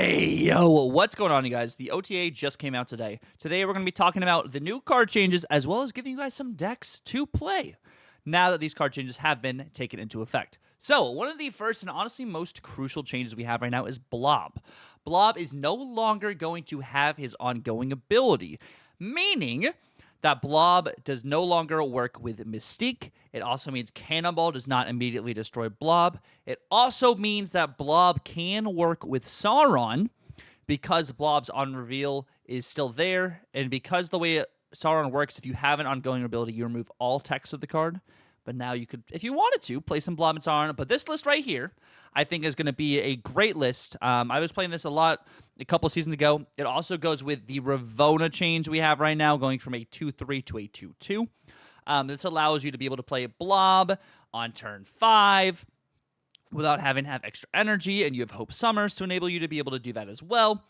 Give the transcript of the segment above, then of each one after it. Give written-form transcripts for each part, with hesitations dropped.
Hey, yo, what's going on, you guys? The OTA just came out today. Today, we're going to be talking about the new card changes as well as giving you guys some decks to play now that these card changes have been taken into effect. So, one of the first and honestly most crucial changes we have right now is Blob. Blob is no longer going to have his ongoing ability, meaning that Blob does no longer work with Mystique. It also means Cannonball does not immediately destroy Blob. It also means that Blob can work with Sauron because Blob's on reveal is still there, and because the way Sauron works, if you have an ongoing ability, you remove all text of the card. But now you could, if you wanted to, play some Blob and Sauron. But this list right here, I think, is going to be a great list. I was playing this a lot a couple seasons ago. It also goes with the Ravonna change we have right now, going from a 2-3 to a 2-2. This allows you to be able to play Blob on turn 5 without having to have extra energy, and you have Hope Summers to enable you to be able to do that as well.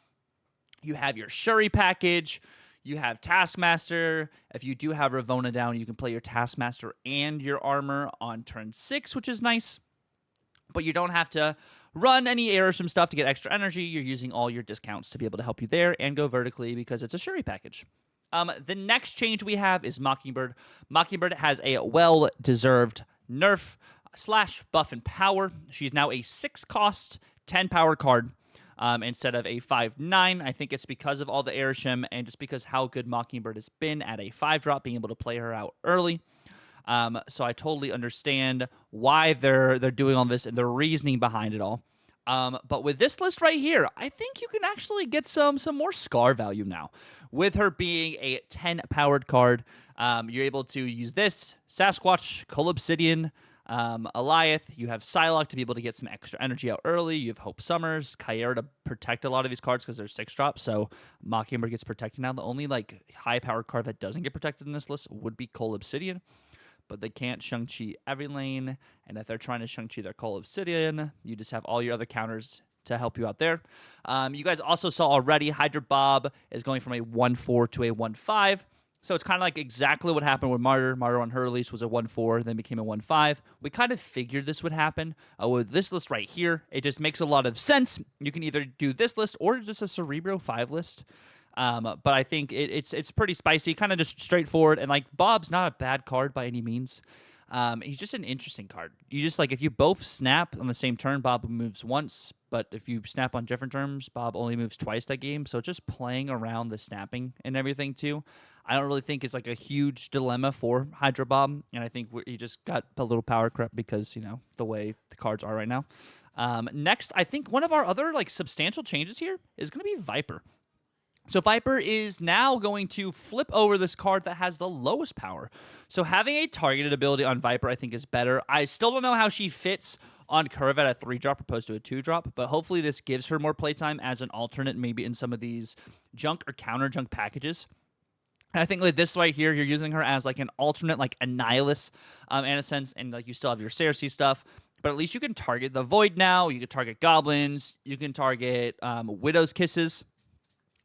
You have your Shuri package. You have Taskmaster. If you do have Ravonna down, you can play your Taskmaster and your armor on turn 6, which is nice. But you don't have to run any Aerosum stuff to get extra energy. You're using all your discounts to be able to help you there and go vertically because it's a Shuri package. The next change we have is Mockingbird. Mockingbird has a well-deserved nerf / buff in power. She's now a 6-cost, 10-power card. Instead of a 5/9. I think it's because of all the Aerosum and just because how good Mockingbird has been at a 5-drop, being able to play her out early. So I totally understand why they're doing all this and the reasoning behind it all. But with this list right here, I think you can actually get some more Scar value now. With her being a 10-powered card, you're able to use this, Sasquatch, Obsidian, Eliath, you have Psylocke to be able to get some extra energy out early. You have Hope Summers, Kyera to protect a lot of these cards because they're 6-drops. So Mockingbird gets protected now. The only high-powered card that doesn't get protected in this list would be Obsidian, but they can't Shang-Chi every lane. And if they're trying to Shang-Chi their Obsidian, you just have all your other counters to help you out there. You guys also saw already Hydra Bob is going from a 1-4 to a 1-5. So it's kind of like exactly what happened with Martyr. Martyr on her release was a 1-4, then became a 1-5. We kind of figured this would happen. With this list right here, it just makes a lot of sense. You can either do this list or just a Cerebro 5 list. But I think it's pretty spicy, kind of just straightforward. And Bob's not a bad card by any means. He's just an interesting card. You just if you both snap on the same turn, Bob moves once. But if you snap on different terms, Bob only moves twice that game. So just playing around the snapping and everything too. I don't really think it's a huge dilemma for Hydra Bob. And I think he just got a little power creep because, the way the cards are right now. Next, I think one of our other substantial changes here is going to be Viper. So Viper is now going to flip over this card that has the lowest power. So having a targeted ability on Viper, I think, is better. I still don't know how she fits on curve at a 3-drop opposed to a 2-drop, but hopefully this gives her more playtime as an alternate, maybe in some of these junk or counter junk packages. And I think this right here, you're using her as an alternate, Annihilus in a sense, and you still have your Cersei stuff. But at least you can target the Void now. You can target Goblins. You can target Widow's Kisses,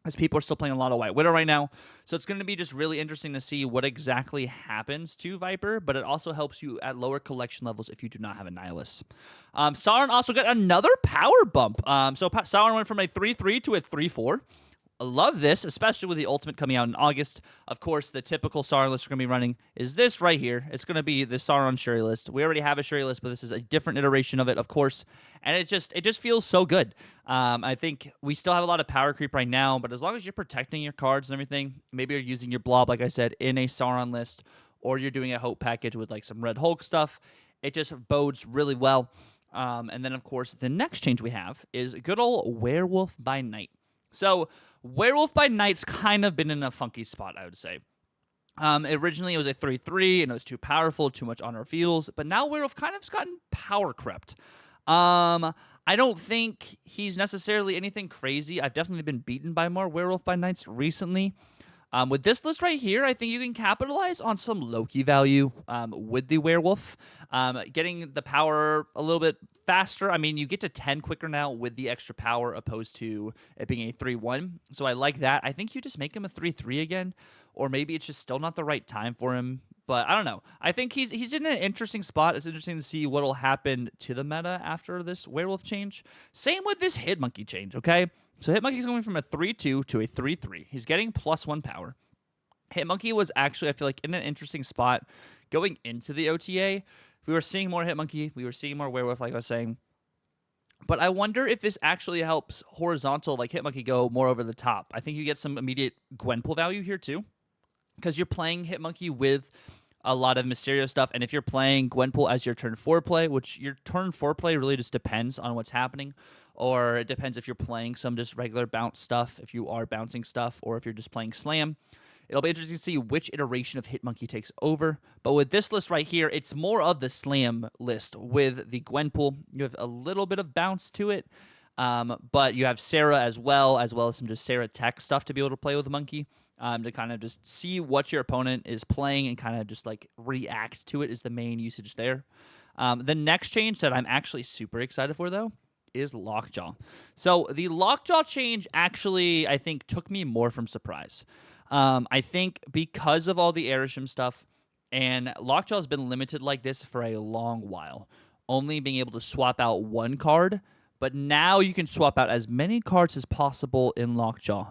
as people are still playing a lot of White Widow right now. So it's going to be just really interesting to see what exactly happens to Viper, but it also helps you at lower collection levels if you do not have Annihilus. Sauron also got another power bump. So Sauron went from a 3-3 to a 3-4. I love this, especially with the Ultimate coming out in August. Of course, the typical Sauron list we're going to be running is this right here. It's going to be the Sauron Shuri list. We already have a Shuri list, but this is a different iteration of it, of course. And it just feels so good. I think we still have a lot of power creep right now, but as long as you're protecting your cards and everything, maybe you're using your Blob, like I said, in a Sauron list, or you're doing a Hope package with some Red Hulk stuff, it just bodes really well. And then, of course, the next change we have is good old Werewolf by Night. So Werewolf by Night's kind of been in a funky spot, I would say. Originally, it was a 3-3, and it was too powerful, too much on reveals. But now Werewolf kind of's gotten power crept. I don't think he's necessarily anything crazy. I've definitely been beaten by more Werewolf by Nights recently. With this list right here, I think you can capitalize on some Loki value with the Werewolf. Getting the power a little bit faster. I mean, you get to 10 quicker now with the extra power opposed to it being a 3-1. So I like that. I think you just make him a 3-3 again, or maybe it's just still not the right time for him. But I don't know. I think he's in an interesting spot. It's interesting to see what will happen to the meta after this Werewolf change. Same with this Hit Monkey change, okay? So Hitmonkey's going from a 3-2 to a 3-3. He's getting +1 power. Hitmonkey was actually, I feel like, in an interesting spot going into the OTA. We were seeing more Hitmonkey. We were seeing more Werewolf, like I was saying. But I wonder if this actually helps horizontal, like Hitmonkey, go more over the top. I think you get some immediate Gwenpool value here, too, because you're playing Hitmonkey with a lot of Mysterio stuff. And if you're playing Gwenpool as your turn 4 play, which your turn 4 play really just depends on what's happening, or it depends if you're playing some just regular bounce stuff, if you are bouncing stuff, or if you're just playing Slam. It'll be interesting to see which iteration of Hitmonkey takes over. But with this list right here, it's more of the Slam list. With the Gwenpool, you have a little bit of bounce to it, but you have Sarah as well as some just Sarah tech stuff to be able to play with the Monkey, to kind of just see what your opponent is playing and kind of just like react to it is the main usage there. The next change that I'm actually super excited for, though, is Lockjaw. So the Lockjaw change actually, I think, took me more from surprise. I think because of all the Erisham stuff, and Lockjaw has been limited like this for a long while, only being able to swap out one card, but now you can swap out as many cards as possible in Lockjaw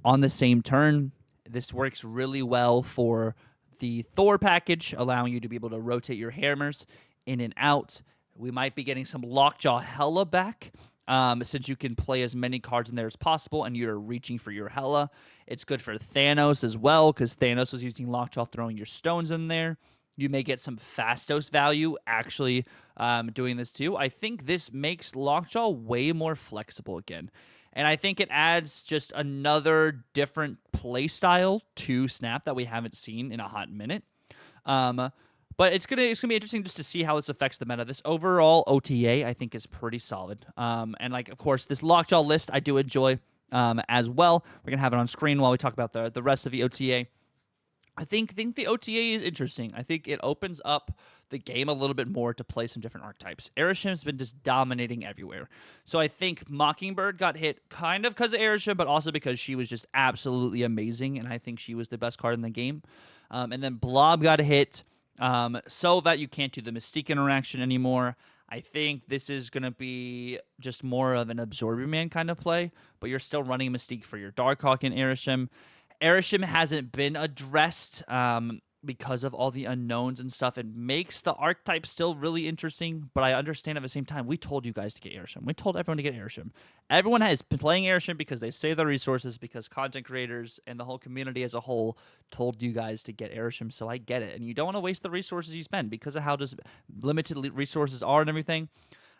on the same turn. This works really well for the Thor package, allowing you to be able to rotate your hammers in and out. We might be getting some Lockjaw Hella back, since you can play as many cards in there as possible and you're reaching for your Hella. It's good for Thanos as well, because Thanos was using Lockjaw, throwing your stones in there. You may get some Fastos value actually doing this too. I think this makes Lockjaw way more flexible again. And I think it adds just another different play style to Snap that we haven't seen in a hot minute. But it's gonna be interesting just to see how this affects the meta. This overall OTA, I think, is pretty solid. And like, of course, this Lockjaw list I do enjoy as well. We're gonna have it on screen while we talk about the rest of the OTA. I think the OTA is interesting. I think it opens up the game a little bit more to play some different archetypes. Erisham has been just dominating everywhere. So I think Mockingbird got hit kind of because of Erisham, but also because she was just absolutely amazing, and I think she was the best card in the game. And then Blob got hit so that you can't do the Mystique interaction anymore. I think this is going to be just more of an Absorbing Man kind of play, but you're still running Mystique for your Darkhawk and Erisham. Erisham hasn't been addressed because of all the unknowns and stuff. It makes the archetype still really interesting, but I understand at the same time, we told you guys to get Erisham. We told everyone to get Erisham. Everyone has been playing Erisham because they save their resources, because content creators and the whole community as a whole told you guys to get Erisham, so I get it. And you don't want to waste the resources you spend because of how just limited resources are and everything.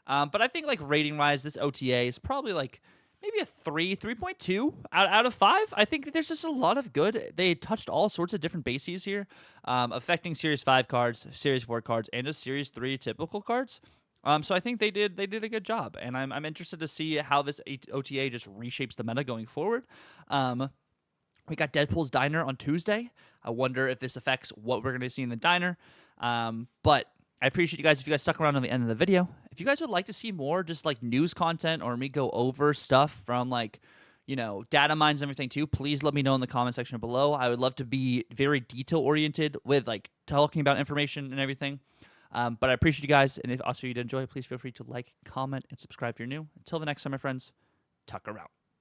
But I think, like, rating-wise, this OTA is probably, like, maybe a 3.2 out of 5. I think there's just a lot of good. They touched all sorts of different bases here, affecting Series 5 cards, Series 4 cards, and just Series 3 typical cards. So I think they did a good job, and I'm interested to see how this OTA just reshapes the meta going forward. We got Deadpool's Diner on Tuesday. I wonder if this affects what we're going to see in the Diner. But I appreciate you guys if you guys stuck around to the end of the video. If you guys would like to see more just like news content or me go over stuff from like, you know, data mines and everything too, please let me know in the comment section below. I would love to be very detail oriented with like talking about information and everything. But I appreciate you guys. And if also you did enjoy, please feel free to like, comment, and subscribe if you're new. Until the next time, my friends, Tucker out.